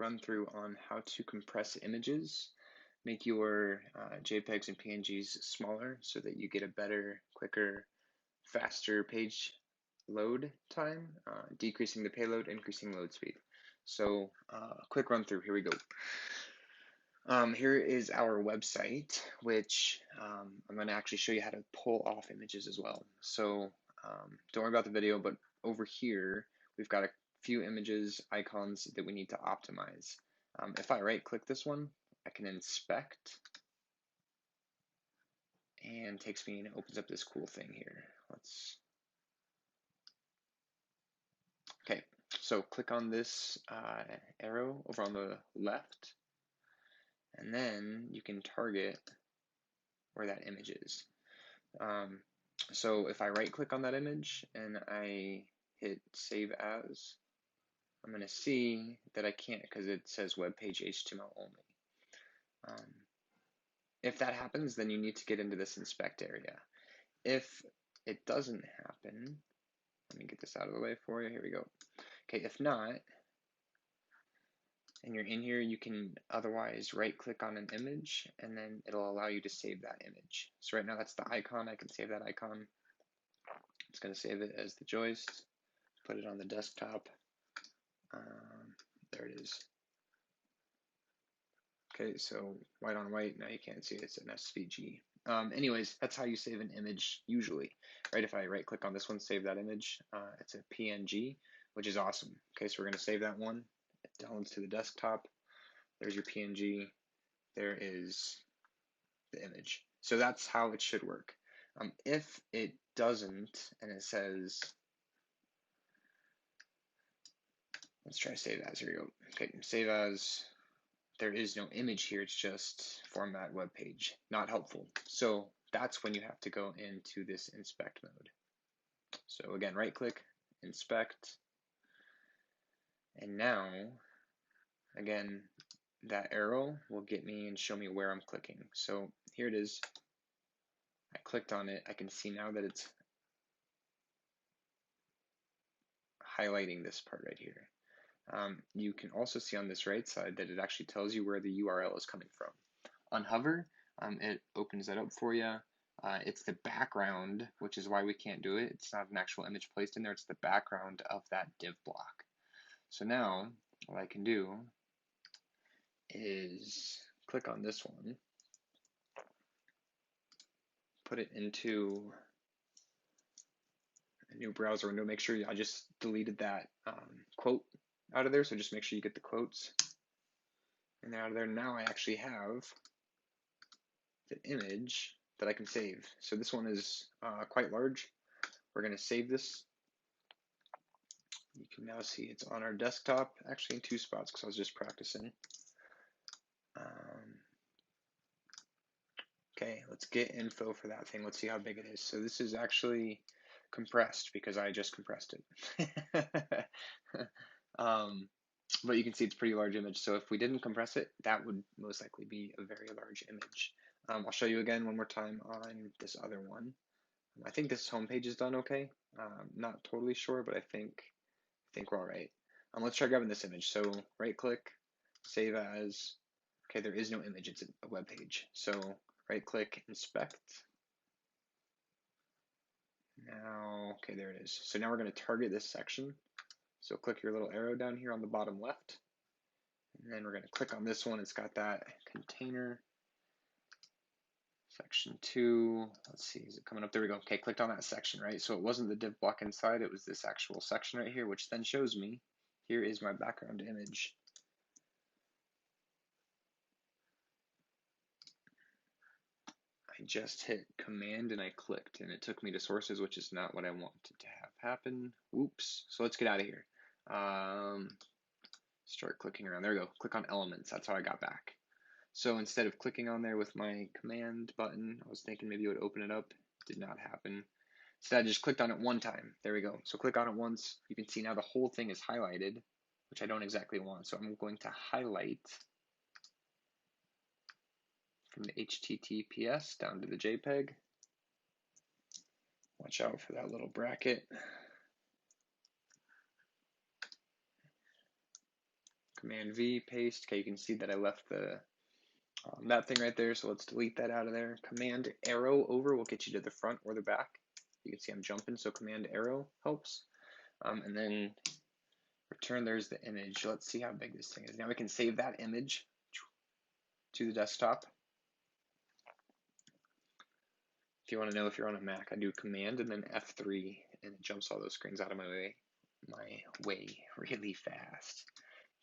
run through on how to compress images, make your JPEGs and PNGs smaller so that you get a better, quicker, faster page load time, decreasing the payload, increasing load speed. So quick run through, here we go. Here is our website, which I'm going to actually show you how to pull off images as well. So don't worry about the video, but over here, we've got a few images, icons that we need to optimize. If I right click this one, I can inspect and takes me and opens up this cool thing here. Okay, so click on this arrow over on the left, and then you can target where that image is. So if I right click on that image and I hit save as, I'm going to see that I can't because it says web page HTML only. If that happens, then you need to get into this inspect area. If it doesn't happen, let me get this out of the way for you. Here we go. Okay, if not, and you're in here, you can otherwise right click on an image and then it'll allow you to save that image. So right now that's the icon. I can save that icon. It's going to save it as the joist, put it on the desktop. There it is. Okay, so white on white, now you can't see it, it's an SVG. Anyways, that's how you save an image usually, right? If I right click on this one, save that image, it's a PNG, which is awesome. Okay, so we're gonna save that one, it downloads to the desktop, there's your PNG, there is the image. So that's how it should work. If it doesn't, and it says, let's try save as, here we go. Okay, save as, there is no image here, it's just format web page. Not helpful. So that's when you have to go into this inspect mode. So again, right click, inspect, and now, again, that arrow will get me and show me where I'm clicking. So here it is. I clicked on it. I can see now that it's highlighting this part right here. You can also see on this right side that it actually tells you where the URL is coming from. On hover, it opens that up for you. It's the background, which is why we can't do it. It's not an actual image placed in there, it's the background of that div block. So now, what I can do is click on this one, put it into a new browser window, make sure I just deleted that quote out of there, so just make sure you get the quotes and out of there. Now I actually have the image that I can save. So this one is quite large. We're going to save this. You can now see it's on our desktop, actually in two spots because I was just practicing. Okay, let's get info for that thing. Let's see how big it is. So this is actually compressed because I just compressed it. But you can see it's a pretty large image. So if we didn't compress it, that would most likely be a very large image. I'll show you again one more time on this other one. I think this homepage is done okay. Not totally sure, but I think we're all right. Let's try grabbing this image. So right click, save as. Okay, there is no image, it's a web page. So right click, inspect. Now, okay, there it is. So now we're going to target this section. So click your little arrow down here on the bottom left. And then we're going to click on this one. It's got that container. Section 2. Let's see, is it coming up? There we go. Okay, clicked on that section, right? So it wasn't the div block inside, it was this actual section right here, which then shows me, here is my background image. I just hit command and I clicked and it took me to sources, which is not what I wanted to have happen. Whoops. So let's get out of here. Start clicking around. There we go. Click on elements. That's how I got back. So instead of clicking on there with my command button, I was thinking maybe it would open it up. Did not happen. Instead, I just clicked on it one time. There we go. So click on it once. You can see now the whole thing is highlighted, which I don't exactly want. So I'm going to highlight from the HTTPS down to the JPEG. Watch out for that little bracket. Command V, paste. Okay, you can see that I left the that thing right there, so let's delete that out of there. Command arrow over will get you to the front or the back. You can see I'm jumping, so command arrow helps. And then return, there's the image. Let's see how big this thing is. Now we can save that image to the desktop. If you want to know if you're on a Mac, I do command and then F3, and it jumps all those screens out of my way really fast.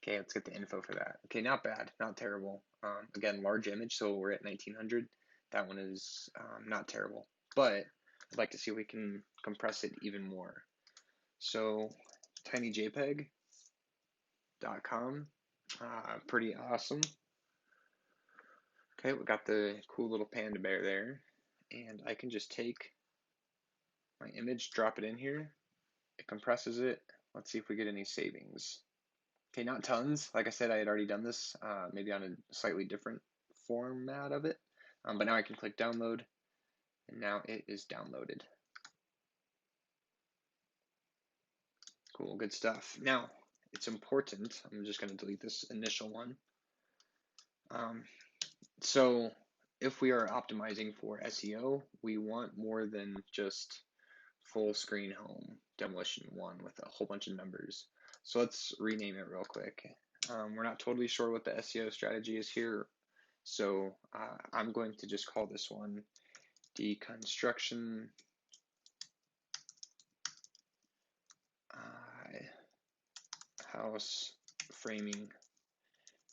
Okay, let's get the info for that. Okay, not bad, not terrible. Again, large image, so we're at 1900. That one is not terrible, but I'd like to see if we can compress it even more. So, tinyjpeg.com, pretty awesome. Okay, we got the cool little panda bear there, and I can just take my image, drop it in here, it compresses it. Let's see if we get any savings. Okay, not tons. Like I said, I had already done this, maybe on a slightly different format of it. But now I can click download, and now it is downloaded. Cool, good stuff. Now, it's important, I'm just going to delete this initial one. So, if we are optimizing for SEO, we want more than just full screen home, demolition 1 with a whole bunch of numbers. So let's rename it real quick. We're not totally sure what the SEO strategy is here, so I'm going to just call this one deconstruction house framing,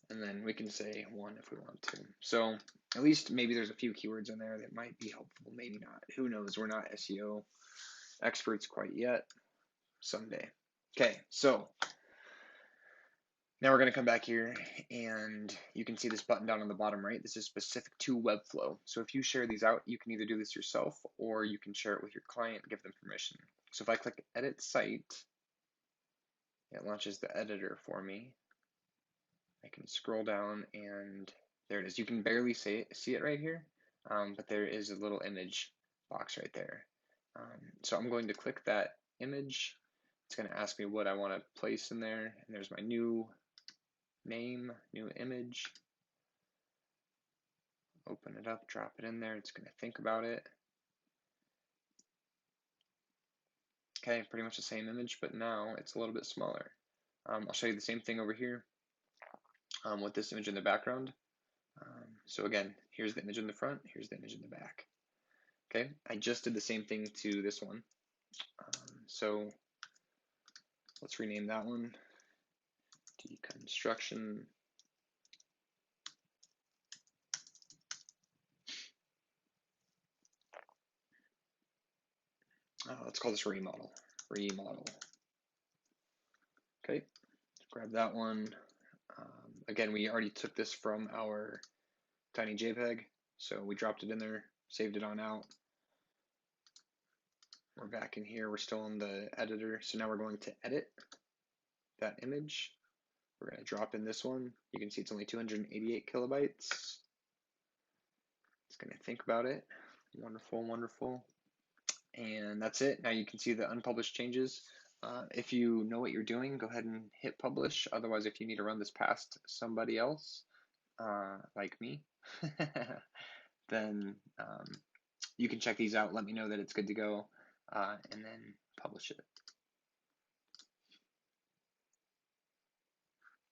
and then we can say 1 if we want to. So at least maybe there's a few keywords in there that might be helpful, maybe not. Who knows? We're not SEO experts quite yet. Someday. Okay, so now we're going to come back here, and you can see this button down on the bottom right. This is specific to Webflow. So if you share these out, you can either do this yourself, or you can share it with your client, give them permission. So if I click Edit Site, it launches the editor for me. I can scroll down, and there it is. You can barely see it right here, but there is a little image box right there. So I'm going to click that image. It's going to ask me what I want to place in there, and there's my new name, new image. Open it up, drop it in there. It's going to think about it. Okay, pretty much the same image, but now it's a little bit smaller. I'll show you the same thing over here with this image in the background. So again, here's the image in the front, here's the image in the back. Okay, I just did the same thing to this one. So let's rename that one deconstruction. Let's call this remodel. Remodel. Okay, grab that one. Again, we already took this from our tiny JPEG, so we dropped it in there, saved it on out. We're back in here, we're still in the editor, so now we're going to edit that image. We're going to drop in this one. You can see it's only 288 kilobytes. It's going to think about it. Wonderful, wonderful. And that's it. Now you can see the unpublished changes. If you know what you're doing, go ahead and hit publish. Otherwise, if you need to run this past somebody else, like me, then you can check these out. Let me know that it's good to go, and then publish it.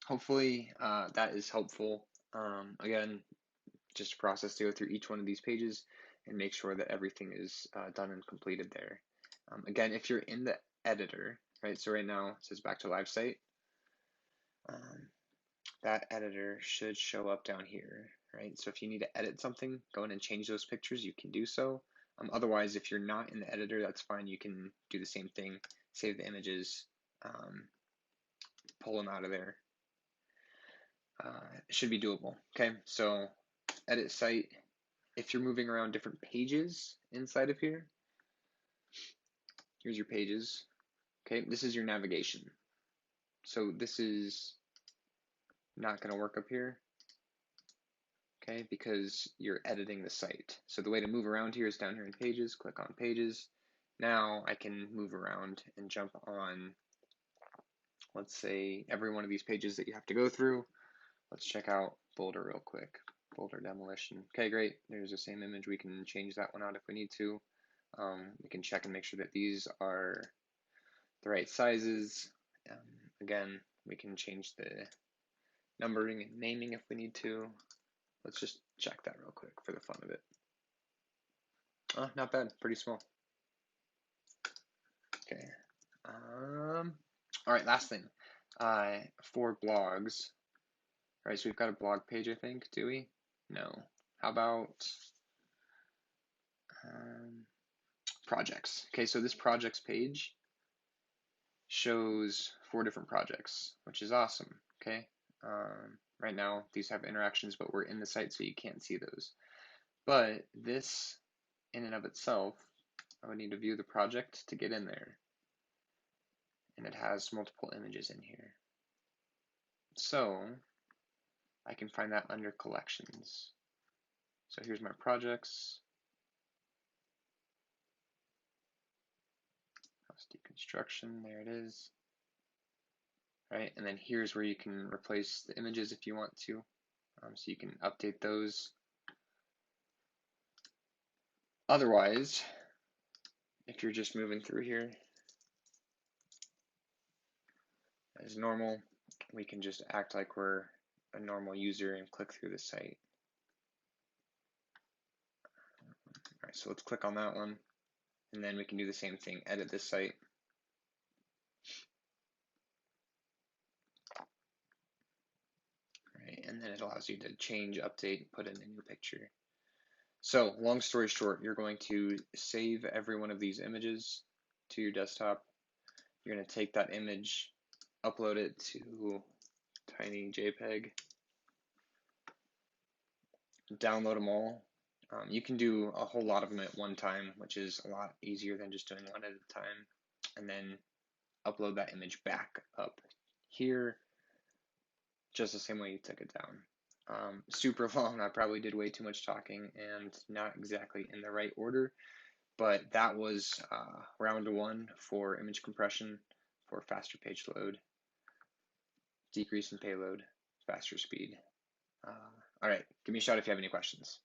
Hopefully that is helpful. Again, just a process to go through each one of these pages and make sure that everything is done and completed there. Again, if you're in the editor, right, so right now it says back to live site, that editor should show up down here, right? So if you need to edit something, go in and change those pictures, you can do so. Otherwise, if you're not in the editor, that's fine. You can do the same thing, save the images, pull them out of there. It should be doable. Okay, so edit site. If you're moving around different pages inside of here, here's your pages. Okay, this is your navigation. So this is not going to work up here, okay, because you're editing the site. So the way to move around here is down here in pages, click on pages. Now I can move around and jump on let's say every one of these pages that you have to go through. Let's check out Boulder real quick. Boulder demolition. Okay, great. There's the same image. We can change that one out if we need to. We can check and make sure that these are the right sizes. Again, we can change the numbering and naming if we need to. Let's just check that real quick for the fun of it. Oh, not bad. Pretty small. Okay. All right, last thing. For blogs. All right, so we've got a blog page, I think. Do we? No. How about projects? Okay, so this projects page shows 4 different projects, which is awesome. Okay. Right now, these have interactions, but we're in the site, so you can't see those. But this, in and of itself, I would need to view the project to get in there. And it has multiple images in here. So I can find that under collections. So here's my projects. House deconstruction, there it is. Right, and then here's where you can replace the images if you want to. So you can update those. Otherwise, if you're just moving through here as normal, we can just act like we're a normal user and click through the site. All right, so let's click on that one, and then we can do the same thing, edit this site. Right, and then it allows you to change, update, put in a new picture. So long story short, you're going to save every one of these images to your desktop. You're going to take that image, upload it to tiny JPEG, download them all. You can do a whole lot of them at one time, which is a lot easier than just doing one at a time. And then upload that image back up here, just the same way you took it down. Super long. I probably did way too much talking and not exactly in the right order, but that was round 1 for image compression for faster page load, decrease in payload, faster speed. All right, give me a shout if you have any questions.